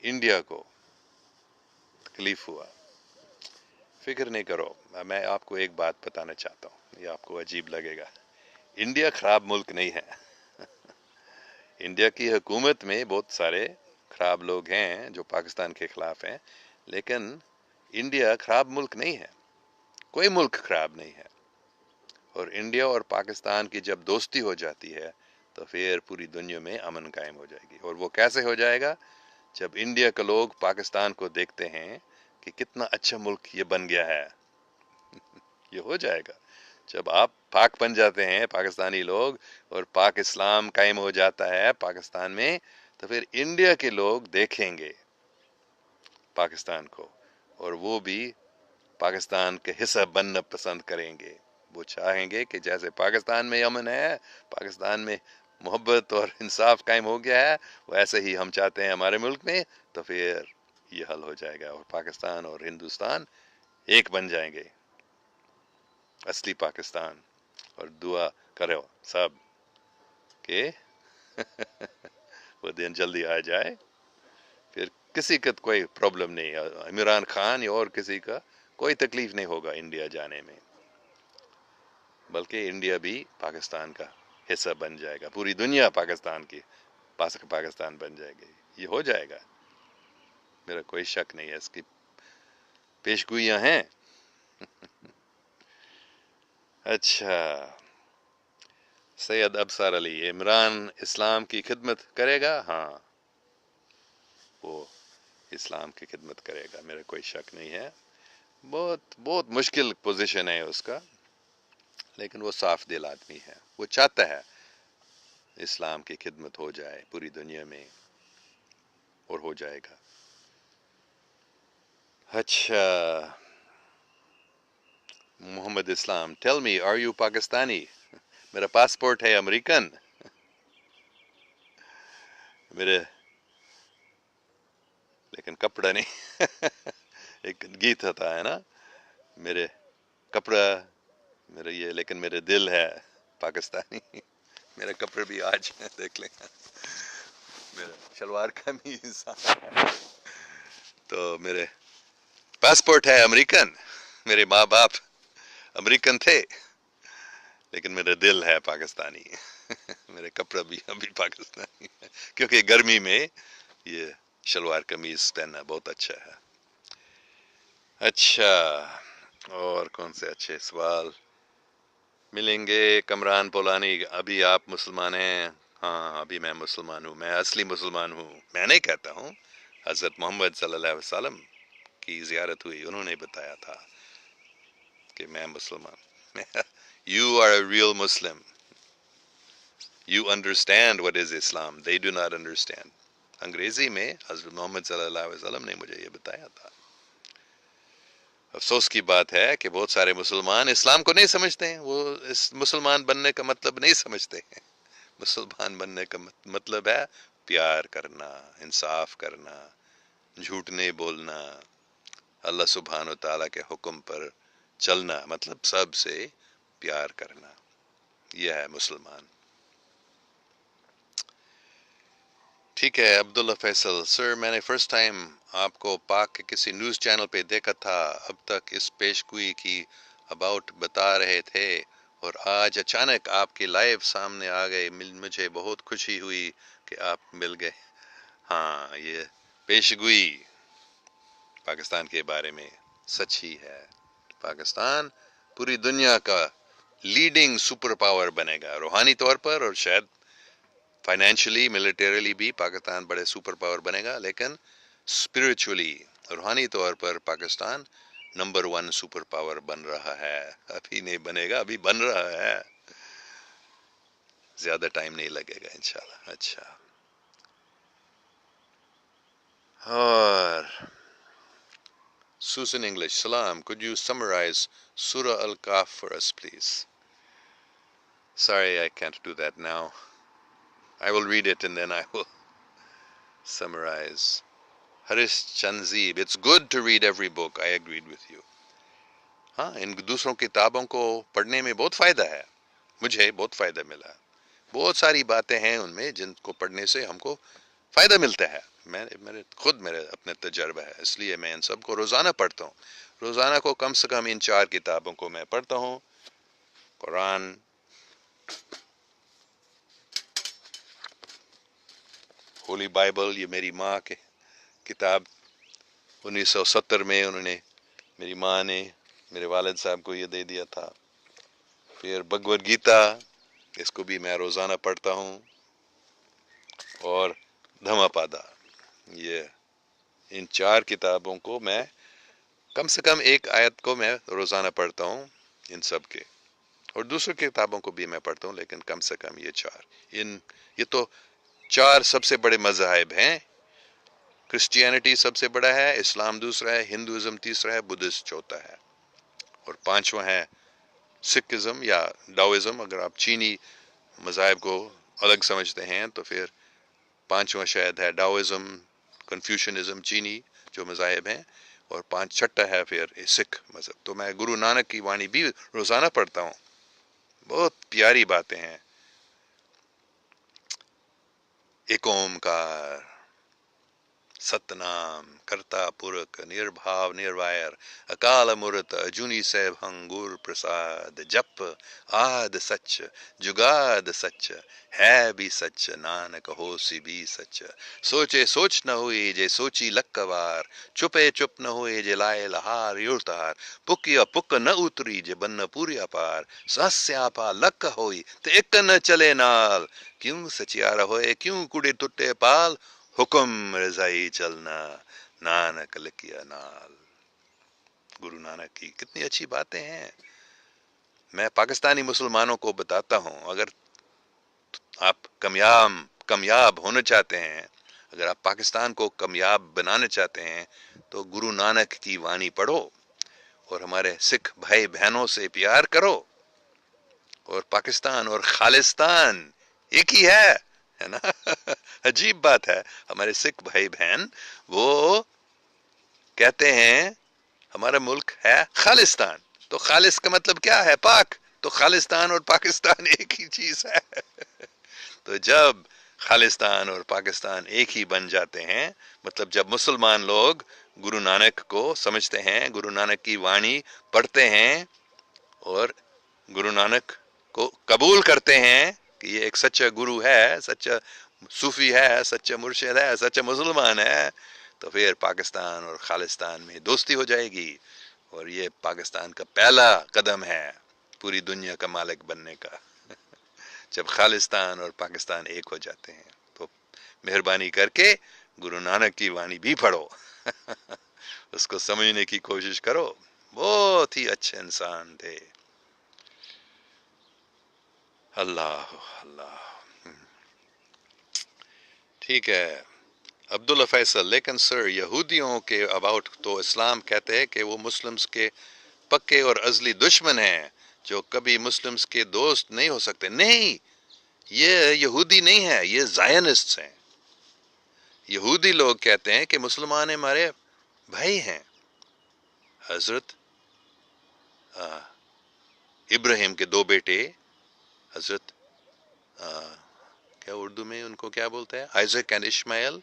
انڈیا کو، تکلیف ہوا. فکر نہیں کرو، میں آپ کو ایک بات بتانا چاہتا ہوں، یہ آپ کو عجیب لگے گا. انڈیا خراب ملک نہیں ہے. انڈیا کی حکومت میں بہت سارے خراب لوگ ہیں جو پاکستان کے خلاف ہیں، لیکن انڈیا خراب ملک نہیں ہے، کوئی ملک خراب نہیں ہے. اور انڈیا اور پاکستان کی جب دوستی ہو جاتی ہے تو پھر پوری دنیا میں امن قائم ہو جائے گی. اور وہ کیسے ہو جائے گا؟ جب انڈیا کے لوگ پاکستان کو دیکھتے ہیں کہ کتنا اچھا ملک یہ بن گیا ہے. یہ ہو جائے گا جب آپ پاک بن جاتے ہیں پاکستانی لوگ، اور پاک اسلام قائم ہو جاتا ہے پاکستان میں، تو پھر انڈیا کے لوگ دیکھیں گے پاکستان کو، اور وہ بھی پاکستان کے حصہ بننا پسند کریں گے. وہ چاہیں گے کہ جیسے پاکستان میں امن ہے، پاکستان میں محبت اور انصاف قائم ہو گیا ہے، ویسے ہی ہم چاہتے ہیں ہمارے ملک میں. تو پھر یہ حل ہو جائے گا اور پاکستان اور ہندوستان ایک بن جائیں گے، اصلی پاکستان. اور دعا کرو سب کہ وہ دن جلدی آ جائے، پھر کسی کا کوئی پرابلم نہیں، عمران خان یا اور کسی کا کوئی تکلیف نہیں ہوگا انڈیا جانے میں، بلکہ انڈیا بھی پاکستان کا حصہ بن جائے گا، پوری دنیا پاکستان بن جائے گی. یہ ہو جائے گا، میرا کوئی شک نہیں ہے، اس کی پیشگوئیاں ہیں. اچھا، سید ابصار علی، عمران اسلام کی خدمت کرے گا؟ ہاں، وہ اسلام کی خدمت کرے گا، میرا کوئی شک نہیں ہے. بہت بہت مشکل پوزیشن ہے اس کا، لیکن وہ صاف دل آدمی ہے، وہ چاہتا ہے اسلام کی خدمت ہو جائے پوری دنیا میں، اور ہو جائے گا. اچھا، Muhammad Islam, tell me are you Pakistani? میرا پاسپورٹ ہے امریکن. میرے لیکن کپڑا نہیں. ایک گیت ہوتا ہے نا، میرے کپڑا میرا یہ، لیکن میرے دل ہے پاکستانی. میرے کپڑے بھی آج دیکھ لیں، میرا شلوار قمیض تو میرے پاسپورٹ ہے امریکن. میرے ماں باپ امریکن تھے، لیکن میرا دل ہے پاکستانی. میرے کپڑا بھی ابھی پاکستانی ہے، کیونکہ گرمی میں یہ شلوار قمیض پہننا بہت اچھا ہے. اچھا، اور کون سے اچھے سوال ملیں گے؟ کمران پولانی، ابھی آپ مسلمان ہیں؟ ہاں، ابھی میں مسلمان ہوں، میں اصلی مسلمان ہوں. میں نہیں کہتا ہوں، حضرت محمد صلی اللہ علیہ وسلم کی زیارت ہوئی، انہوں نے بتایا تھا کہ میں مسلمان. You are a real Muslim. You understand what is Islam. They do not understand. انگریزی میں حضرت محمد صلی اللہ علیہ وسلم نے مجھے یہ بتایا تھا. افسوس کی بات ہے کہ بہت سارے مسلمان اسلام کو نہیں سمجھتے ہیں، وہ اس مسلمان بننے کا مطلب نہیں سمجھتے ہیں. مسلمان بننے کا مطلب ہے پیار کرنا، انصاف کرنا، جھوٹ نہیں بولنا، اللہ سبحانہ و تعالیٰ کے حکم پر چلنا، مطلب سب سے پیار کرنا، یہ ہے مسلمان. ٹھیک ہے. عبداللہ فیصل، سر میں نے فرسٹ ٹائم آپ کو پاک کے کسی نیوز چینل پہ دیکھا تھا، اب تک اس پیشگوئی کی اباؤٹ بتا رہے تھے اور آج اچانک آپ کی لائف سامنے آ گئے، مجھے بہت خوشی ہوئی کہ آپ مل گئے. ہاں، یہ پیشگوئی پاکستان کے بارے میں سچ ہی ہے. پاکستان پوری دنیا کا لیڈنگ سپر پاور بنے گا، روحانی طور پر اور شاید فائنینشلی ملیٹریلی بھی پاکستان بڑے سپر پاور بنے گا، لیکن اسپرچولی روحانی طور پر پاکستان نمبر 1 سپر پاور بن رہا ہے. ابھی نہیں بنے گا، ابھی بن رہا ہے، زیادہ ٹائم نہیں لگے گا انشاءاللہ. اچھا، اور Susan English, Salam, could you summarize Surah Al-Kahf for us, please? Sorry, I can't do that now. I will read it and then I will summarize. Haris Chanzeeb, it's good to read every book. I agreed with you. ہاں، ان دوسروں کتابوں کو پڑھنے میں بہت فائدہ ہے. مجھے بہت فائدہ ملا. بہت ساری باتیں ہیں ان میں جن کو پڑھنے سے ہم کو فائدہ ملتا ہے. میرے اپنے تجربہ ہے، اس لیے میں ان سب کو روزانہ پڑھتا ہوں. روزانہ کو کم سے کم ان 4 کتابوں کو میں پڑھتا ہوں. قرآن، ہولی بائبل، یہ میری ماں کے کتاب 1970 میں انہوں نے، میری ماں نے میرے والد صاحب کو یہ دے دیا تھا. پھر بھگوت گیتا، اس کو بھی میں روزانہ پڑھتا ہوں. اور دھما پادا، یہ ان 4 کتابوں کو میں کم سے کم ایک آیت کو میں روزانہ پڑھتا ہوں ان سب کے. اور دوسری کتابوں کو بھی میں پڑھتا ہوں، لیکن کم سے کم یہ 4. یہ تو 4 سب سے بڑے مذاہب ہیں. کرسچینٹی سب سے بڑا ہے، اسلام دوسرا ہے، ہندوازم تیسرا ہے، بدھسٹ چوتھا ہے، اور 5واں ہے سکھزم یا ڈاؤازم. اگر آپ چینی مذاہب کو الگ سمجھتے ہیں تو پھر 5واں شاید ہے ڈاؤازم، کنفیوشنزم، چینی جو مذاہب ہیں، اور 6واں ہے پھر سکھ مذہب. تو میں گرو نانک کی وانی بھی روزانہ پڑھتا ہوں. بہت پیاری باتیں ہیں. ایک اومکار، ستنام، کرتا پورک، نربھاو نروائر، اکال مورت، اجونی سیبھنگ، گر پرساد، جپ آد سچ، جگاد سچ، ہے بھی سچ، نانک ہوسی بھی سچ. سوچے سوچ نہ ہوئی جے سوچی لکوار، چپے چپ نہ ہوئے جے لائے لہار یورتار، پکیا پک نہ اتری جے بن پوریا پار، سسیاپا لک ہوئی تے ایک نہ چلے نال، کیوں سچیارا ہوئے کیوں کڑے ٹوٹے پال، حکم رضائی چلنا نانک لکیا نال. گرو نانک کی کتنی اچھی باتیں ہیں. میں پاکستانی مسلمانوں کو بتاتا ہوں، اگر آپ کامیاب ہونا چاہتے ہیں، اگر آپ پاکستان کو کامیاب بنانا چاہتے ہیں تو گرو نانک کی وانی پڑھو، اور ہمارے سکھ بھائی بہنوں سے پیار کرو. اور پاکستان اور خالستان ایک ہی ہے نا. عجیب بات ہے، ہمارے سکھ بھائی بہن وہ کہتے ہیں ہمارا ملک ہے خالستان. تو خالص کا مطلب کیا ہے؟ پاک. تو خالستان اور پاکستان ایک ہی چیز ہے. تو جب خالستان اور پاکستان ایک ہی بن جاتے ہیں، مطلب جب مسلمان لوگ گرو نانک کو سمجھتے ہیں، گرو نانک کی وانی پڑھتے ہیں، اور گرو نانک کو قبول کرتے ہیں کہ یہ ایک سچا گرو ہے، سچا صوفی ہے، سچا مرشد ہے، سچا مسلمان ہے، تو پھر پاکستان اور خالستان میں دوستی ہو جائے گی. اور یہ پاکستان کا پہلا قدم ہے پوری دنیا کا مالک بننے کا، جب خالستان اور پاکستان ایک ہو جاتے ہیں. تو مہربانی کر کے گرو نانک کی وانی بھی پڑھو. اس کو سمجھنے کی کوشش کرو. بہت ہی اچھے انسان تھے. اللہ اللہ. ٹھیک ہے عبداللہ فیصل، لیکن سر یہودیوں کے اباؤٹ تو اسلام کہتے ہیں کہ وہ مسلمز کے پکے اور ازلی دشمن ہیں جو کبھی مسلمز کے دوست نہیں ہو سکتے. نہیں، یہ یہودی نہیں ہے، یہ زائنسٹس ہیں. یہودی لوگ کہتے ہیں کہ مسلمان ہمارے بھائی ہیں. حضرت ابراہیم کے 2 بیٹے، حضرت کیا اردو میں ان کو کیا بولتے ہیں، آئزیک اینڈ اشماعیل،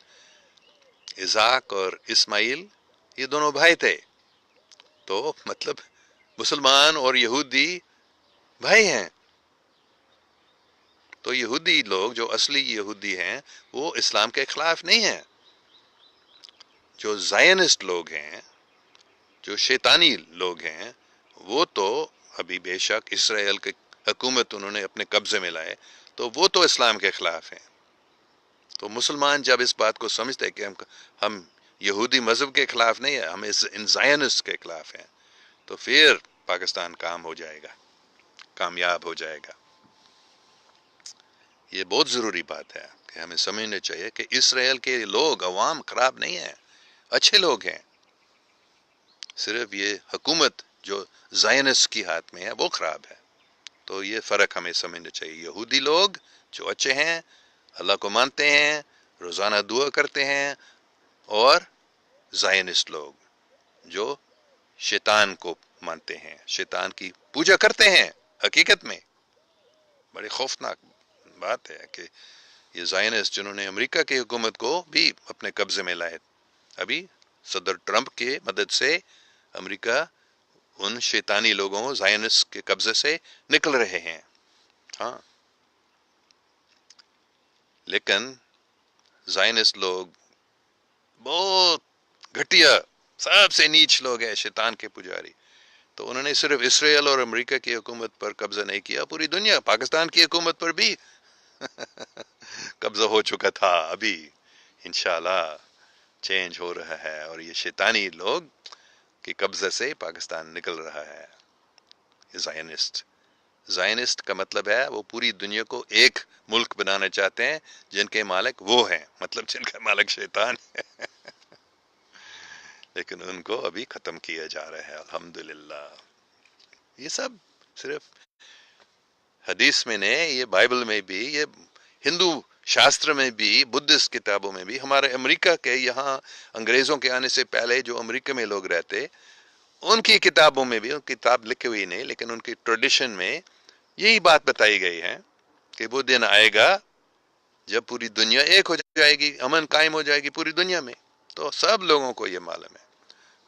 اسحاق اور اسماعیل، یہ دونوں بھائی تھے. تو مطلب مسلمان اور یہودی بھائی ہیں. تو یہودی لوگ جو اصلی یہودی ہیں وہ اسلام کے خلاف نہیں ہیں. جو زائنسٹ لوگ ہیں، جو شیطانی لوگ ہیں، وہ تو ابھی بے شک اسرائیل کی حکومت انہوں نے اپنے قبضے میں لائے، تو وہ تو اسلام کے خلاف ہیں. تو مسلمان جب اس بات کو سمجھتے ہیں کہ ہم یہودی مذہب کے خلاف نہیں ہیں، ہم ان زائنسٹ کے خلاف ہیں، تو پھر پاکستان کام ہو جائے گا، کامیاب ہو جائے گا. یہ بہت ضروری بات ہے کہ ہمیں سمجھنا چاہیے کہ اسرائیل کے لوگ عوام خراب نہیں ہیں، اچھے لوگ ہیں. صرف یہ حکومت جو زائنس کی ہاتھ میں ہے وہ خراب ہے. تو یہ فرق ہمیں سمجھنا چاہیے. یہودی لوگ جو اچھے ہیں، اللہ کو مانتے ہیں، روزانہ دعا کرتے ہیں، اور زائنسٹ لوگ جو شیطان کو مانتے ہیں، شیطان کی پوجا کرتے ہیں. حقیقت میں بڑی خوفناک بات ہے کہ یہ زائنسٹ جنہوں نے امریکہ کی حکومت کو بھی اپنے قبضے میں لائے، ابھی صدر ٹرمپ کی مدد سے امریکہ ان شیطانی لوگوں زائنس کے قبضے سے نکل رہے ہیں. ہاں، لیکن زائنس لوگ بہت گھٹیا، سب سے نیچ لوگ ہیں، شیطان کے پجاری. تو انہوں نے صرف اسرائیل اور امریکہ کی حکومت پر قبضہ نہیں کیا، پوری دنیا، پاکستان کی حکومت پر بھی قبضہ ہو چکا تھا. ابھی انشاءاللہ چینج ہو رہا ہے، اور یہ شیطانی لوگ کے قبضے سے پاکستان نکل رہا ہے. زائنسٹ کا مطلب ہے وہ پوری دنیا کو ایک ملک بنانا چاہتے ہیں جن کے مالک وہ ہیں، مطلب جن کا مالک شیطان ہے. لیکن ان کو ابھی ختم کیا جا رہا ہے، الحمدللہ. یہ سب صرف حدیث میں نہیں، یہ بائبل میں بھی، یہ ہندو شاستر میں بھی، بدھسٹ کتابوں میں بھی، ہمارے امریکہ کے یہاں انگریزوں کے آنے سے پہلے جو امریکہ میں لوگ رہتے، ان کی کتابوں میں بھی، ان کی کتاب لکھی ہوئی نہیں لیکن ان کی ٹریڈیشن میں یہی بات بتائی گئی ہے کہ وہ دن آئے گا جب پوری دنیا ایک ہو جائے گی، امن قائم ہو جائے گی پوری دنیا میں. تو سب لوگوں کو یہ معلوم ہے.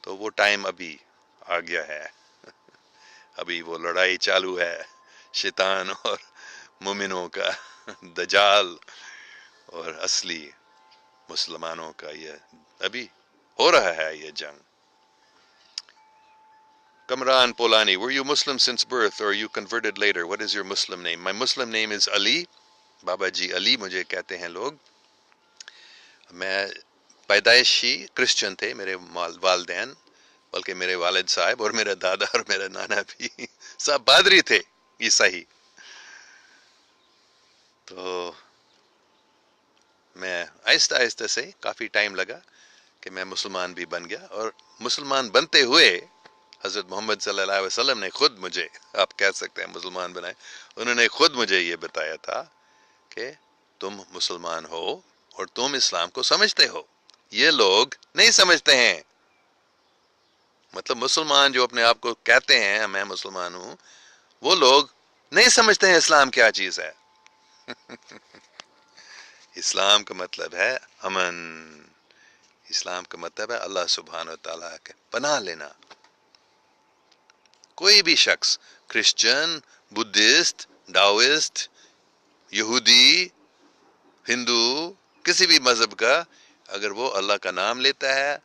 تو وہ ٹائم ابھی آ گیا ہے. ابھی وہ لڑائی چالو ہے شیطان اور مومنوں کا، دجال اور اصلی مسلمانوں کا. یہ ابھی ہو رہا ہے یہ جنگ. Kamran Polani, were you Muslim since birth or you converted later? What is your Muslim name? My Muslim name is Ali. بابا جی علی مجھے کہتے ہیں لوگ. میں پیدائشی کرسچن تھے میرے والدین، بلکہ میرے والد صاحب اور میرا دادا اور میرا نانا بھی سب پادری تھے، عیسائی. تو میں آہستہ آہستہ سے کافی ٹائم لگا کہ میں مسلمان بھی بن گیا، اور مسلمان بنتے ہوئے حضرت محمد صلی اللہ علیہ وسلم نے خود مجھے، آپ کہہ سکتے ہیں مسلمان بنائے، انہوں نے خود مجھے یہ بتایا تھا کہ تم مسلمان ہو اور تم اسلام کو سمجھتے ہو. یہ لوگ نہیں سمجھتے ہیں. مطلب مسلمان جو اپنے آپ کو کہتے ہیں میں مسلمان ہوں، وہ لوگ نہیں سمجھتے ہیں اسلام کیا چیز ہے. اسلام کا مطلب ہے امن. اسلام کا مطلب ہے اللہ سبحانہ و تعالیٰ کے پناہ لینا. کوئی بھی شخص، کرسچن، بدھسٹ، ڈاوسٹ، یہودی، ہندو، کسی بھی مذہب کا، اگر وہ اللہ کا نام لیتا ہے،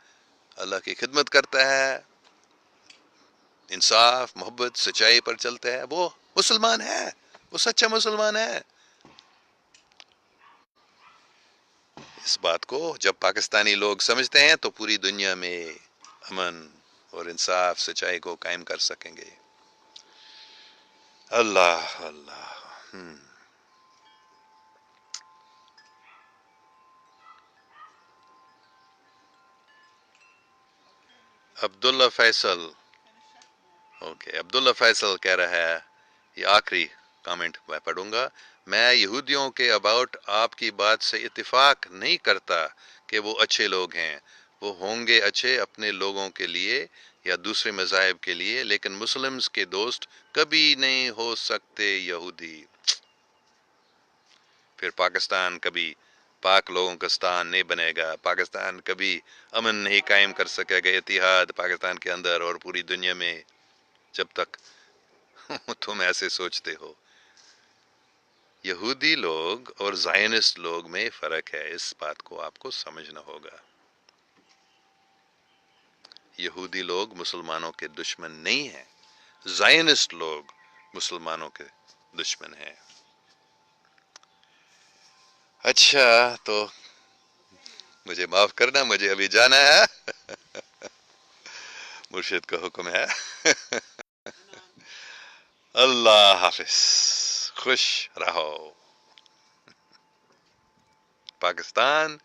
اللہ کی خدمت کرتا ہے، انصاف، محبت، سچائی پر چلتا ہے، وہ مسلمان ہے، وہ سچا مسلمان ہے. اس بات کو جب پاکستانی لوگ سمجھتے ہیں تو پوری دنیا میں امن اور انصاف، سچائی کو قائم کر سکیں گے. اللہ اللہ. عبداللہ فیصل، اوکے، عبداللہ فیصل کہہ رہا ہے، یہ آخری کامنٹ میں پڑھوں گا. میں یہودیوں کے اباؤٹ آپ کی بات سے اتفاق نہیں کرتا کہ وہ اچھے لوگ ہیں. وہ ہوں گے اچھے اپنے لوگوں کے لیے یا دوسرے مذاہب کے لیے، لیکن مسلمز کے دوست کبھی نہیں ہو سکتے یہودی. پھر پاکستان کبھی پاک لوگوں کا ستان نہیں بنے گا. پاکستان کبھی امن نہیں قائم کر سکے گا، اتحاد پاکستان کے اندر اور پوری دنیا میں، جب تک تم ایسے سوچتے ہو. یہودی لوگ اور زائنسٹ لوگ میں فرق ہے، اس بات کو آپ کو سمجھنا ہوگا. یہودی لوگ مسلمانوں کے دشمن نہیں ہیں، زائنسٹ لوگ مسلمانوں کے دشمن ہیں. اچھا تو مجھے معاف کرنا، مجھے ابھی جانا ہے. مرشد کا حکم ہے. اللہ حافظ، خوش رہو. پاکستان